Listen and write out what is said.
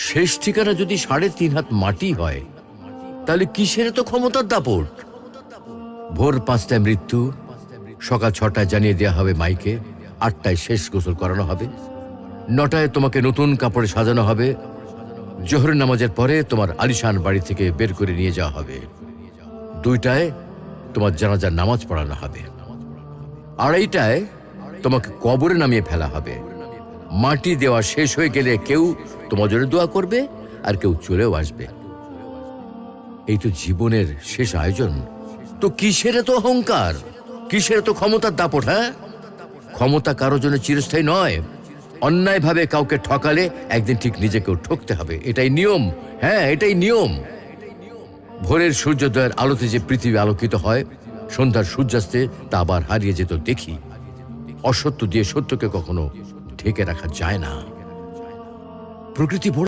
শেষ ঠিকানা যদি ৩.৫ হাত মাটি হয়, তাহলে কিসের তো ক্ষমতার দাপট? ভোর ৫টায় মৃত্যু, সকাল ৬টায় জানিয়ে দেওয়া হবে মাইকে, ৮টায় শেষ গোসল করানো হবে, ৯টায় তোমাকে নতুন কাপড়ে সাজানো হবে, জোহরের নামাজের পরে তোমার আলিশান বাড়ি থেকে বের করে নিয়ে যাওয়া হবে, ২টায় তোমার জানাজার নামাজ পড়ানো হবে, ২:৩০টায় তোমাকে কবরে নামিয়ে ফেলা হবে। মাটি দেওয়া শেষ হয়ে গেলে কেউ তোমার জন্য দোয়া করবে আর কেউ চলেও আসবে। এই তো জীবনের শেষ আয়োজন। তো কিসের এত অহংকার, কিসের এত ক্ষমতার দাপট? হ্যাঁ, ক্ষমতা কারোর জন্য চিরস্থায়ী নয়। অন্যায়ভাবে কাউকে ঠকালে একদিন ঠিক নিজেকেও ঠকতে হবে, এটাই নিয়ম। হ্যাঁ, এটাই নিয়ম। ভোরের সূর্যোদয়ের আলোতে যে পৃথিবী আলোকিত হয়, সন্ধ্যার সূর্যাস্তে তা আবার হারিয়ে যেত দেখি। অসত্য দিয়ে সত্যকে কখনো ঢেকে রাখা যায় না। প্রকৃতি বড়